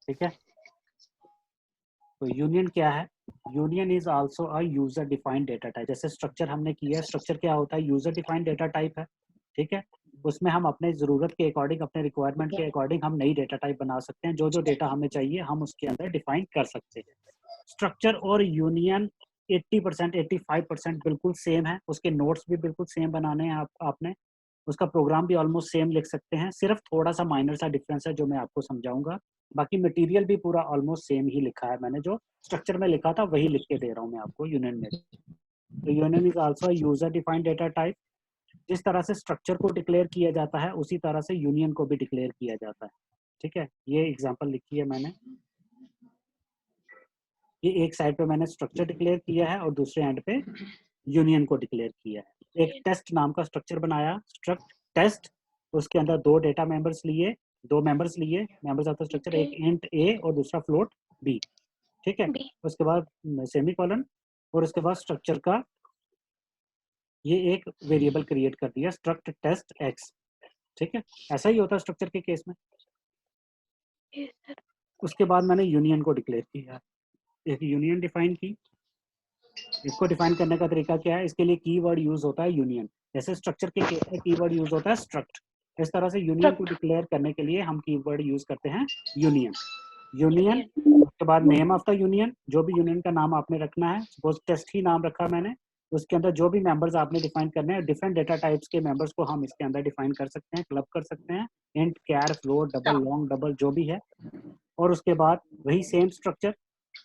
ठीक है। तो यूनियन क्या है? Union is also a user defined data type. जैसे स्ट्रक्चर हमने किया है, स्ट्रक्चर क्या होता है? यूजर डिफाइंड डेटा टाइप है, ठीक है। उसमें हम अपने ज़रूरत के अकॉर्डिंग, अपने रिक्वायरमेंट के अकॉर्डिंग हम नई डेटा टाइप बना सकते हैं। जो जो डेटा हमें चाहिए हम उसके अंदर डिफाइन कर सकते हैं। स्ट्रक्चर और यूनियन 80% 85% बिल्कुल सेम है। उसके नोट्स भी बिल्कुल सेम बनाने हैं आपने। उसका प्रोग्राम भी ऑलमोस्ट सेम लिख सकते हैं। सिर्फ थोड़ा सा माइनर सा डिफरेंस है जो मैं आपको समझाऊंगा। बाकी मटेरियल भी पूरा ऑलमोस्ट सेम ही लिखा है। मैंने जो स्ट्रक्चर में लिखा था वही लिख के दे रहा हूँ मैं आपको यूनियन में। तो union is also user defined data type. जिस तरह से स्ट्रक्चर को डिक्लेयर किया जाता है उसी तरह से यूनियन को भी डिक्लेयर किया जाता है, ठीक है। ये एग्जांपल लिखी है मैंने। ये एक साइड पे मैंने स्ट्रक्चर डिक्लेयर किया है और दूसरे एंड पे यूनियन को डिक्लेयर किया है। एक टेस्ट नाम का स्ट्रक्चर बनाया, स्ट्रक्ट टेस्ट। उसके अंदर दो डेटा मेंबर्स लिए, दो मेंबर्स लिए, मेंबर्स ऑफ द स्ट्रक्चर, एक इंट ए और दूसरा फ्लोट बी, ठीक है। उसके बाद सेमीकोलन और उसके बाद स्ट्रक्चर का ये एक वेरिएबल क्रिएट कर दिया, स्ट्रक्ट टेस्ट एक्स, ठीक है। ऐसा ही होता है स्ट्रक्चर के केस में। उसके बाद मैंने यूनियन को डिक्लेयर किया, एक यूनियन डिफाइन की। इसको डिफाइन करने का तरीका क्या है? इसके लिए कीवर्ड यूज होता है यूनियन। जैसे स्ट्रक्चर के केस में कीवर्ड यूज होता है स्ट्रक्ट, इस तरह से यूनियन को डिक्लेयर करने के लिए हम कीवर्ड यूज करते हैं यूनियन। यूनियन उसके बाद नेम ऑफ द यूनियन, जो भी यूनियन का नाम आपने रखना है, सपोज टेस्ट ही नाम रखा मैंने, उसके अंदर जो भी मेंबर्स आपने डिफाइन करने हैं, डिफरेंट डेटा टाइप्स के मेंबर्स को हम इसके अंदर डिफाइन कर सकते हैं, क्लब कर सकते हैं, इंट, कैर, फ्लोट, डबल, लॉन्ग, डबल, जो भी है। और उसके बाद वही same structure,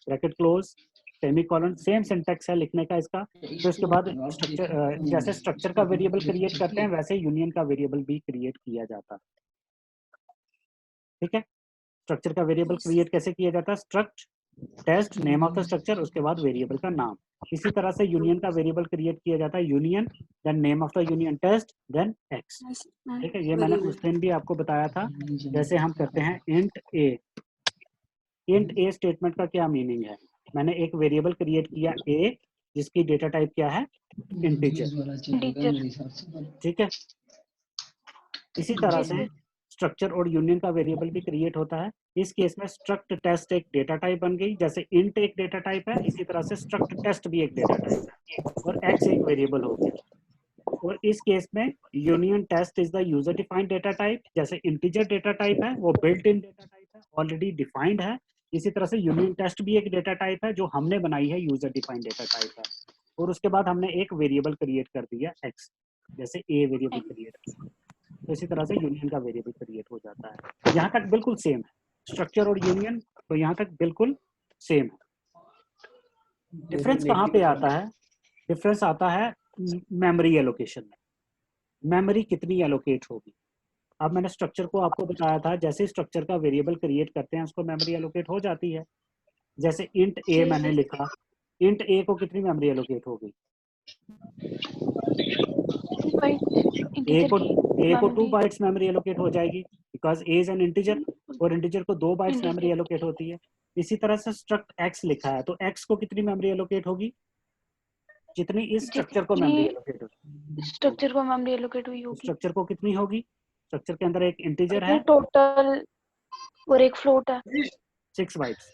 bracket close, semicolon, same syntax है लिखने का इसका। फिर उसके बाद स्ट्रक्चर, जैसे स्ट्रक्चर का वेरिएबल क्रिएट करते हैं वैसे यूनियन का वेरिएबल भी क्रिएट किया जाता है, ठीक है। स्ट्रक्चर का वेरिएबल क्रिएट कैसे किया जाता है? Struct test name of the structure, उसके बाद वेरिएबल का नाम। इसी तरह से यूनियन का वेरिएबल क्रिएट किया जाता है, union, then name of the union test, then X, ठीक है। ये मैंने उस दिन भी आपको बताया था। जैसे हम करते हैं इंट ए, इंट ए स्टेटमेंट का क्या मीनिंग है? मैंने एक वेरिएबल क्रिएट किया ए, जिसकी डेटा टाइप क्या है? इंटीजर, ठीक है। इसी तरह से स्ट्रक्चर और यूनियन का वेरिएबल भी क्रिएट होता है। इस केस में स्ट्रक्ट टेस्ट एक डेटा टाइप बन गई, जैसे इंट एक डेटा टाइप है, इसी तरह से स्ट्रक्ट टेस्ट भी एक डेटा टाइप है और एक्स एक वेरिएबल हो गया। और इस केस में union test is the user defined data type. जैसे इंटीजर डेटा टाइप है वो बिल्ट इन डेटा टाइप है, ऑलरेडी डिफाइंड है। इसी तरह से यूनियन टेस्ट भी एक डेटा टाइप है जो हमने बनाई है, यूजर डिफाइंड डेटा टाइप है। और उसके बाद हमने एक वेरिएबल क्रिएट कर दिया एक्स, जैसे ए वेरिएबल क्रिएट किया। तो इसी तरह से यूनियन का वेरिएबल क्रिएट हो जाता है। यहाँ तक बिल्कुल सेम है स्ट्रक्चर और यूनियन, तो यहाँ तक बिल्कुल सेम है। डिफरेंस कहाँ पे आता है? डिफरेंस आता है मेमोरी एलोकेशन में। मेमोरी कितनी एलोकेट होगी? अब मैंने स्ट्रक्चर को आपको बताया था, जैसे स्ट्रक्चर का वेरिएबल क्रिएट करते हैं उसको मेमोरी एलोकेट हो जाती है। जैसे इंट ए मैंने लिखा, इंट ए को कितनी मेमोरी एलोकेट होगी? ए को 2 बाइट्स मेमोरी एलोकेट हो जाएगी, because A is an integer, और इंटीजर को 2 बाइट्स मेमोरी एलोकेट होती है। इसी तरह से स्ट्रक्ट एक्स लिखा है, तो एक्स को कितनी मेमोरी एलोकेट होगी? जितनी इस स्ट्रक्चर को मेमोरी एलोकेट होगी, स्ट्रक्चर को मेमोरी एलोकेट हुई होगी। स्ट्रक्चर को कितनी होगी? स्ट्रक्चर के अंदर एक इंटीजर है टोटल और एक फ्लोट है, 6 बाइट्स।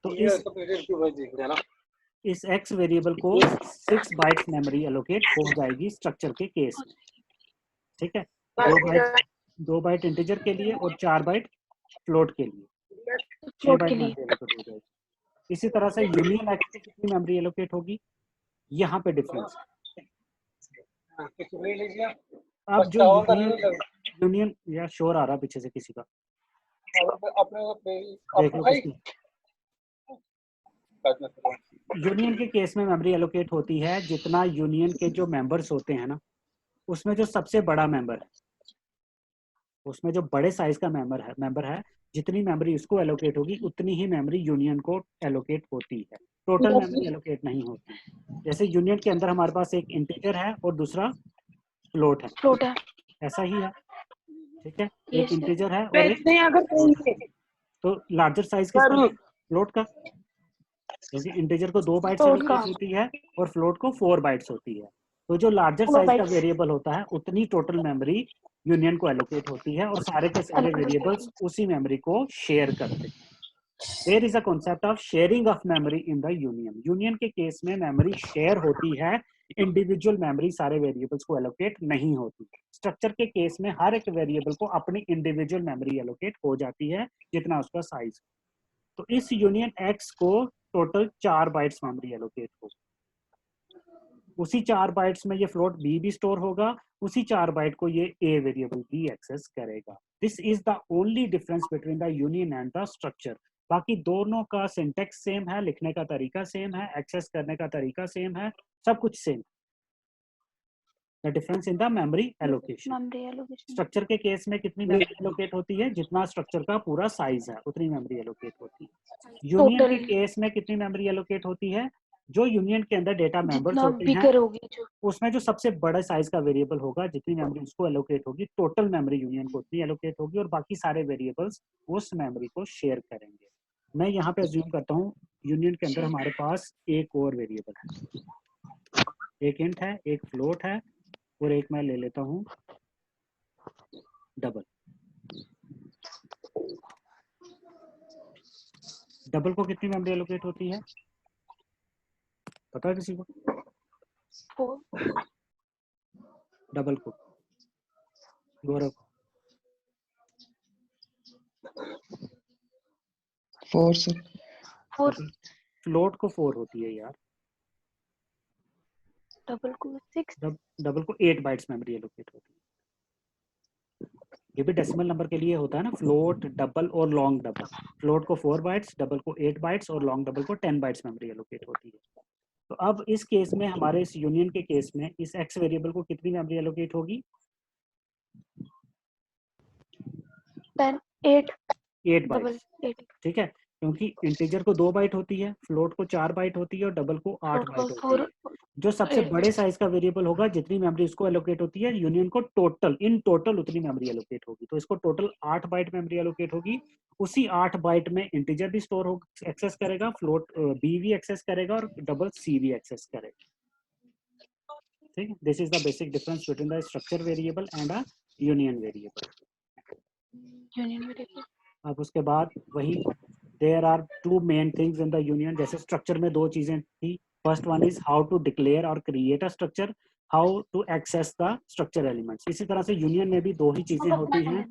तो इस एक्स वेरिएबल को 6 बाइट्स मेमोरी एलोकेट हो जाएगी स्ट्रक्चर के केस में, ठीक है। 2 बाइट इंटीजर के लिए और 4 बाइट फ्लोट के लिए, 6 बाइट मेमोरी एलोकेट हो जाएगी। इसी तरह से यूनियन एक्स को कितनी मेमोरी एलोकेट होगी? यहाँ पे डिफरेंस है। अब जो यूनियन या शोर आ रहा पीछे से किसी का, देख लो किसकी। यूनियन के केस में मेमोरी एलोकेट होती है जितना यूनियन के जो मेंबर्स होते हैं ना, उसमें जो सबसे बड़ा मेंबर है, उसमें जो बड़े साइज का मेंबर है, जितनी मेमोरी उसको एलोकेट होगी उतनी ही मेमोरी यूनियन को एलोकेट होती है। टोटल मेमोरी एलोकेट नहीं होती। जैसे यूनियन के अंदर हमारे पास एक इंटीजर है और दूसरा फ्लोट है, ऐसा ही है, ठीक है। एक इंटीजर है और एक, तो लार्जर साइज किसका है? फ्लोट का, क्योंकि इंटीजर को 2 बाइट्स एलोकेट होती है और फ्लोट को 4 बाइट्स होती है। तो जो लार्जर साइज का वेरिएबल होता है उतनी टोटल मेमोरी यूनियन को एलोकेट होती है और सारे के सारे वेरिएबल्स उसी मेमोरी को शेयर करते हैं। There is a concept of sharing of memory in the union. Union के केस में मेमोरी शेयर होती है, इंडिविजुअल मेमोरी सारे वेरिएबल्स को एलोकेट नहीं होती। स्ट्रक्चर के केस में हर एक वेरिएबल को अपनी इंडिविजुअल मेमोरी एलोकेट हो जाती है जितना उसका साइज। तो इस यूनियन एक्स को टोटल 4 बाइट्स मेमोरी एलोकेट होगी। उसी 4 बाइट्स में ये फ्लोट बी भी स्टोर होगा, उसी 4 बाइट को ये ए वेरिएबल भी एक्सेस करेगा। This is the only difference between the union and the structure. बाकी दोनों का सिंटेक्स सेम है, लिखने का तरीका सेम है, एक्सेस करने का तरीका सेम है, सब कुछ same. The difference in the memory allocation. Structure के केस में कितनी मेमोरी एलोकेट होती है? जितना स्ट्रक्चर का पूरा साइज है उतनी मेमोरी एलोकेट होती है। यूनियन के केस में कितनी मेमोरी एलोकेट होती है? जो यूनियन के अंदर डेटा मेंबर्स होते हैं उसमें जो सबसे बड़ा साइज का वेरिएबल होगा, जितनी मेमोरी उसको एलोकेट होगी, टोटल मेमोरी यूनियन को उतनी एलोकेट होगी और बाकी सारे वेरिएबल्स उस मेमोरी को शेयर करेंगे। मैं यहाँ पे अज्यूम करता हूँ यूनियन के अंदर हमारे पास एक और वेरिएबल है, एक इंट है, एक फ्लोट है और एक मैं ले लेता हूँ डबल। डबल को कितनी मेमोरी एलोकेट होती है पता है किसी को? 4। डबल को गौरव? 4 सर। 4। फ्लोट को 4 होती है यार। डबल को 6। डबल को 8 बाइट्स मेमोरी एलोकेट होती है। ये भी डेसिमल नंबर के लिए होता है ना, फ्लोट, डबल और लॉन्ग डबल। फ्लोट को 4 बाइट्स, डबल को 8 बाइट्स और लॉन्ग डबल को 10 बाइट्स मेमोरी एलोकेट होती है। तो अब इस केस में, हमारे इस यूनियन के केस में, इस एक्स वेरिएबल को कितनी मेमोरी एलोकेट होगी? 8 बाइट्स। ठीक है, क्योंकि इंटीजर को 2 बाइट होती है, फ्लोट को 4 बाइट होती है और डबल को 8 बाइट होती है। जो सबसे बड़े साइज का वेरिएबल होगा, जितनी मेमोरी उसको एलोकेट होती है, यूनियन को टोटल इन टोटल उतनी मेमोरी एलोकेट होगी। तो इसको टोटल 8 बाइट मेमोरी एलोकेट होगी। उसी 8 बाइट में इंटीजर भी स्टोर हो एक्सेस करेगा, फ्लोट बी भी एक्सेस करेगा और डबल सी भी एक्सेस करेगा। ठीक है, this is the basic difference between the structure variable and a union variable. अब उसके बाद वही, there are 2 main things in the union. जैसे स्ट्रक्चर में 2 चीजें थी। First one is how to declare और create a structure, how to access the structure elements. इसी तरह से यूनियन में भी 2 ही चीजें होती हैं,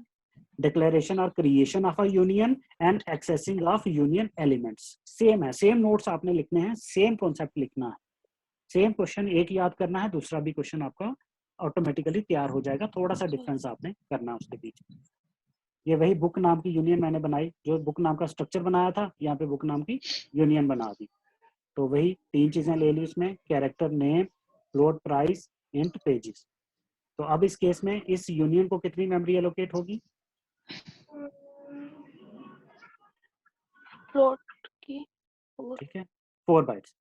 डिक्लेरेशन और creation of a union and accessing of union elements. Same है, सेम नोट्स आपने लिखने हैं, सेम कॉन्सेप्ट लिखना है, सेम क्वेश्चन एक याद करना है, दूसरा भी क्वेश्चन आपका ऑटोमेटिकली तैयार हो जाएगा। थोड़ा सा डिफरेंस आपने करना है उसके बीच। ये वही बुक नाम की यूनियन मैंने बनाई, जो बुक नाम का स्ट्रक्चर बनाया था, यहाँ पे बुक नाम की यूनियन बना दी। तो वही 3 चीजें ले ली उसमें, character name, float, price, int, pages. तो अब इस केस में इस यूनियन को कितनी मेमोरी एलोकेट होगी? फ्लोट की ठीक है, 4 बाइट्स।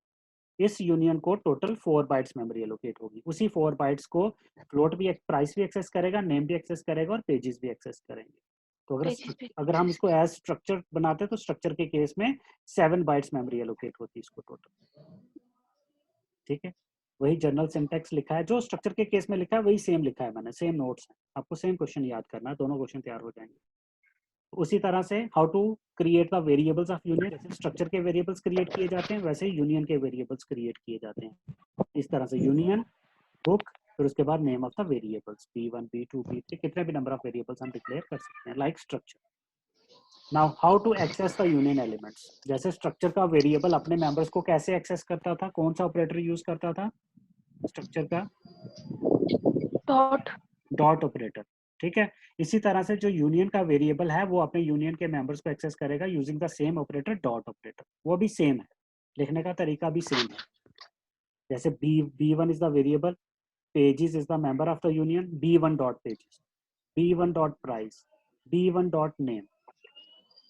इस यूनियन को टोटल 4 बाइट्स मेमोरी एलोकेट होगी। उसी 4 बाइट्स को फ्लोट भी, प्राइस भी एक्सेस करेगा, नेम भी एक्सेस करेगा और पेजेस भी एक्सेस करेंगे। तो अगर हम इसको एज स्ट्रक्चर बनाते हैं तो स्ट्रक्चर के केस में 7 बाइट्स मेमोरी एलोकेट होती है इसको टोटल। ठीक है, वही जनरल सिंटैक्स लिखा है, जो स्ट्रक्चर के केस में लिखा है वही सेम लिखा है मैंने, सेम नोट्स है। आपको सेम क्वेश्चन याद करना है, दोनों क्वेश्चन तैयार हो जाएंगे। उसी तरह से how to create the variables of union. जैसे स्ट्रक्चर के वेरिएबल्स क्रिएट किए जाते हैं, वैसे यूनियन के वेरिएबल्स क्रिएट किए जाते हैं। इस तरह से यूनियन, बुक, फिर उसके बाद name of the variables, b1, b2, b3, कितने भी नंबर ऑफ वेरिएबल्स हम डिक्लेयर कर सकते हैं, like structure. Now how to access the union elements. जैसे स्ट्रक्चर का वेरिएबल अपने मेंबर्स को कैसे एक्सेस करता था, कौन सा ऑपरेटर यूज करता था स्ट्रक्चर का? Dot operator. ठीक है, इसी तरह से जो यूनियन का वेरिएबल है वो अपने यूनियन के मेंबर्स को एक्सेस करेगा using the same operator, dot operator. वो भी सेम है, लिखने का तरीका भी सेम है। जैसे b1 is the variable, pages is the member of the union, b1 dot pages, b1 dot price, b1 dot name।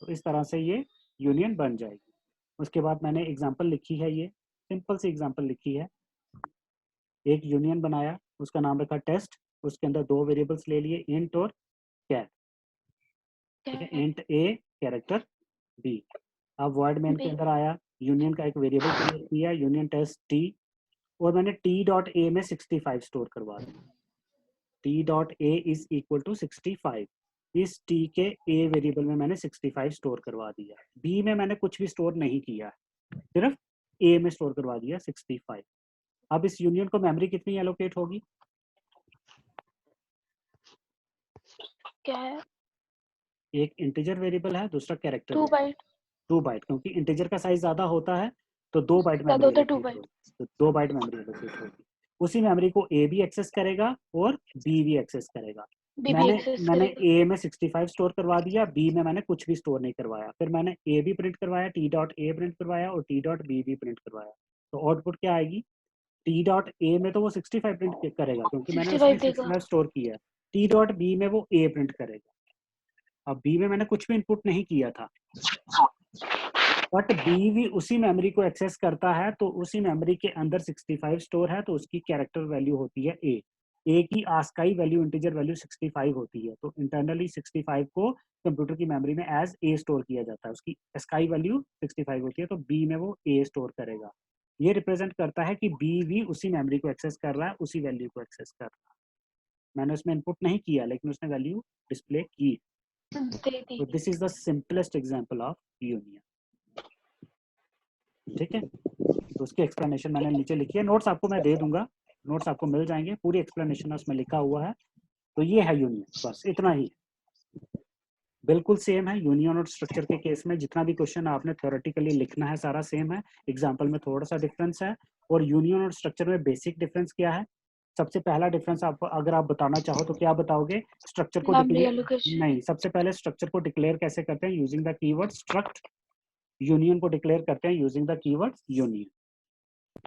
तो इस तरह से ये यूनियन बन जाएगी। उसके बाद मैंने एग्जांपल लिखी है, ये सिंपल सी एग्जांपल लिखी है। एक यूनियन बनाया, उसका नाम रखा टेस्ट, उसके अंदर 2 वेरिएबल्स ले लिए, इंट और कैर। ठीक है, इंट ए, कैरेक्टर बी। अब वर्ड मेन के अंदर आया, यूनियन का एक वेरिएबल क्रिएट किया, यूनियन टेस्ट टी, और मैंने t डॉट ए में 65 स्टोर करवा दिया। T dot A is equal to 65। इस टी के ए वेरिएबल में मैंने 65 स्टोर करवा दिया, बी में मैंने कुछ भी स्टोर नहीं किया, सिर्फ ए में स्टोर करवा दिया 65। अब इस यूनियन को मेमोरी कितनी एलोकेट होगी? क्या है? एक इंटीजर वेरिएबल है, दूसरा कैरेक्टर 2 बाइट 2 बाइट, क्योंकि इंटीजर का साइज ज्यादा होता है तो 2 बाइट ज्यादा मेमोरी होता है 2 एलोकेट बाइट होगी, तो 2 बाइट मेमोरी एलोकेट होगी। उसी मेमोरी को ए भी एक्सेस करेगा और बी भी एक्सेस करेगा। बी भी मैंने एक्सेस मैंने करेगा। ए में 65 स्टोर करवा दिया, बी में मैंने कुछ भी स्टोर नहीं करवाया, फिर मैंने ए भी प्रिंट करवाया, टी डॉट ए प्रिंट करवाया और टी डॉट बी भी प्रिंट करवाया, तो आउटपुट क्या आएगी? टी डॉट ए में तो वो 65 प्रिंट करेगा क्योंकि मैंने उसमें 65 देगा। 65 स्टोर किया है। टी डॉट बी में वो ए प्रिंट करेगा। अब बी में मैंने कुछ भी इनपुट नहीं किया था, बट बी भी उसी मेमोरी को एक्सेस करता है, तो उसी मेमोरी के अंदर 65 स्टोर है, तो उसकी कैरेक्टर वैल्यू होती है ए की आस्काई वैल्यू, इंटीजर वैल्यू 65 होती है, तो इंटरनली 65 को कंप्यूटर की मेमोरी में एज ए स्टोर किया जाता है, उसकी आस्काई वैल्यू 65 होती है, तो बी में वो ए स्टोर करेगा। ये रिप्रेजेंट करता है कि बी भी उसी मेमोरी को एक्सेस कर रहा है, उसी वैल्यू को एक्सेस कर रहा है। मैंने उसमें इनपुट नहीं किया लेकिन उसने वैल्यू डिस्प्ले की। दे दी। तो this is the simplest example of union. ठीक है, तो उसकी एक्सप्लेनेशन मैंने नीचे लिखी है, नोट्स आपको मैं दे दूंगा, नोट्स आपको मिल जाएंगे, पूरी एक्सप्लेनेशन उसमें लिखा हुआ है। तो ये है यूनियन, बस इतना ही, बिल्कुल सेम है यूनियन और स्ट्रक्चर के केस में। जितना भी क्वेश्चन आपने थ्योरेटिकली लिखना है सारा सेम है, एग्जाम्पल में थोड़ा सा डिफरेंस है। और यूनियन और स्ट्रक्चर में बेसिक डिफरेंस क्या है? सबसे पहला डिफरेंस आप अगर आप बताना चाहो तो क्या बताओगे? स्ट्रक्चर को मेमोरी डिक्लेयर एलोकेशन। नहीं, सबसे पहले स्ट्रक्चर को डिक्लेयर कैसे करते हैं? Using the keyword struct. Union को डिक्लेयर करते हैं using the keyword union.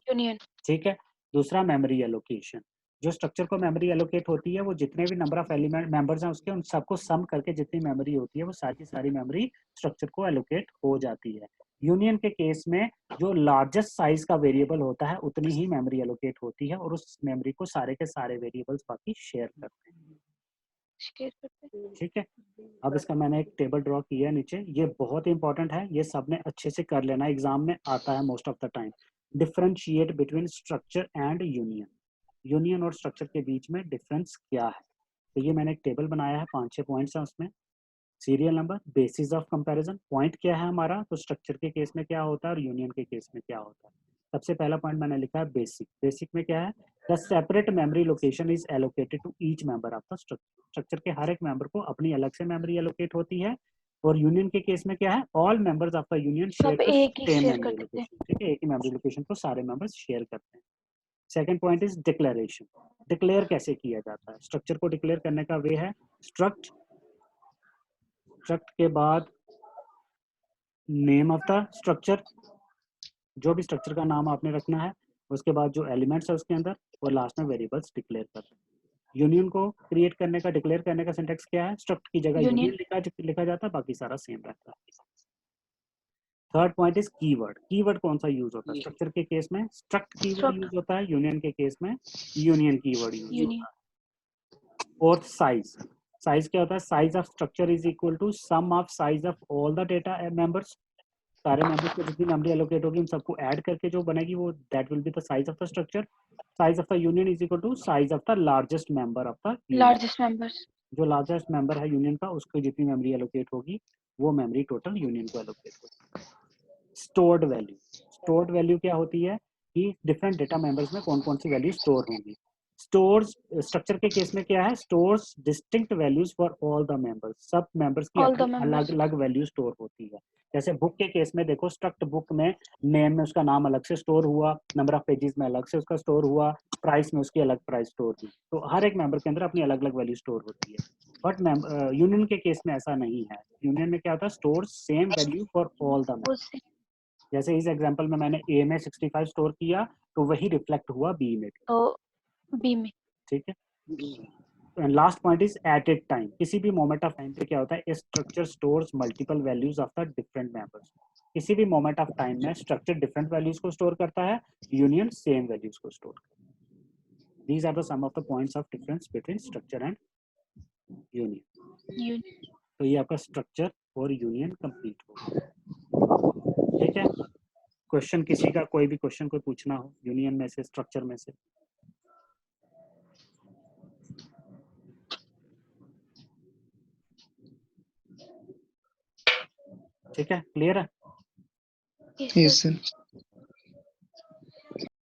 Union. ठीक है, दूसरा मेमोरी एलोकेशन। जो स्ट्रक्चर को मेमोरी एलोकेट होती है वो जितने भी नंबर ऑफ एलिमेंट मेंबर्स हैं उसके, उन सबको सम करके जितनी मेमोरी होती है वो सारी मेमोरी स्ट्रक्चर को एलोकेट हो जाती है। यूनियन के केस में जो लार्जेस्ट साइज का वेरिएबल होता है उतनी ही मेमोरी एलोकेट होती है और उस मेमोरी को सारे के सारे वेरिएबल्स बाकी शेयर करते हैं। शेयर करते हैं। ठीक है, अब इसका मैंने एक टेबल ड्रॉ किया है नीचे, ये बहुत इंपॉर्टेंट है, ये सबने अच्छे से कर लेना, एग्जाम में आता है most of the time. Differentiate between structure and union. Union और स्ट्रक्चर के बीच में डिफरेंस क्या है? तो ये मैंने एक टेबल बनाया है, 5-6 पॉइंट्स हैं उसमें। Serial number, basis of comparison, point क्या है हमारा, तो स्ट्रक्चर के केस में क्या होता है और यूनियन के केस में क्या होता है। सबसे पहला पॉइंट मैंने लिखा है बेसिक। बेसिक में क्या है? The separate memory location is allocated to each member of the structure. Structure के हर एक मेंबर को अपनी अलग से मेमोरी एलोकेट होती है। और यूनियन के केस में क्या है? All members of the union share सब द एक ही सेम शेयर मेमोरी करते हैं। लोकेशन। ठीक है, एक ही मेमोरी लोकेशन को सारे मेंबर्स शेयर करते हैं। Second point is declaration. Declare कैसे किया जाता है? स्ट्रक्चर को डिक्लेयर करने का वे है स्ट्रक्ट, स्ट्रक्ट के बाद नेम ऑफ द स्ट्रक्चर, जो भी स्ट्रक्चर का नाम आपने रखना है, उसके बाद जो एलिमेंट्स है उसके अंदर, और लास्ट में वेरिएबल्स डिक्लेयर करते हैं। यूनियन को क्रिएट करने का, डिक्लेयर करने का सिंटेक्स क्या है? स्ट्रक्ट की जगह यूनियन लिखा जाता है, बाकी सारा सेम रहता है। Third point is keyword. Keyword कौन सा यूज होता है? स्ट्रक्चर के केस में स्ट्रक्ट कीवर्ड यूज होता है, यूनियन के केस में यूनियन कीवर्ड यूज होता है। Fourth, size. साइज क्या होता है? Size of structure is equal to sum of size of all the data members. सारे मेंबर्स को जितनी मेमोरी एलोकेट होगी उन सबको ऐड करके जो बनेगी वो that will be the size of the structure. Size of the union is equal to size of the largest member of the union. Largest members. जो लार्जेस्ट मेंबर है यूनियन का, उसको जितनी मेमोरी एलोकेट होगी वो मेमोरी टोटल यूनियन को allocate होगी। Stored value. Stored value क्या होती है कि डिफरेंट डेटा मेंबर्स में कौन कौन सी वैल्यू स्टोर होंगी। स्टोर्स, स्ट्रक्चर के केस में क्या है? Stores distinct values for all the members. सब मेंबर्स की ऑल द अपनी अलग मेंबर्स। अलग वैल्यू स्टोर होती है। जैसे बुक के केस में देखो, स्ट्रक्ट बुक में नेम में उसका नाम अलग से स्टोर हुआ, नंबर ऑफ पेजेस में अलग से उसका स्टोर हुआ, प्राइस में उसकी अलग प्राइस स्टोर हुई, तो हर एक मेंबर के अंदर अपनी अलग अलग वैल्यू स्टोर होती है। बट यूनियन के केस में ऐसा नहीं है। यूनियन में क्या होता है? Store same value for all the members. जैसे इस एग्जांपल में मैंने ए में 65 स्टोर किया तो वही रिफ्लेक्ट हुआ बी में। तो बी में। ठीक है, last point is at a time. किसी भी मोमेंट ऑफ टाइम पे क्या होता है? Structure stores multiple values of the different members. किसी भी मोमेंट ऑफ टाइम में स्ट्रक्चर डिफरेंट वैल्यूज को स्टोर करता है, यूनियन सेम वैल्यूज को स्टोर करता है। These are the some of the points of difference between structure and union. तो ये आपका स्ट्रक्चर और यूनियन कंप्लीट हो गया। ठीक है, क्वेश्चन किसी का कोई भी क्वेश्चन कोई पूछना हो यूनियन में से, स्ट्रक्चर में से? ठीक है, क्लियर है? Yes, Yes, sir. sir.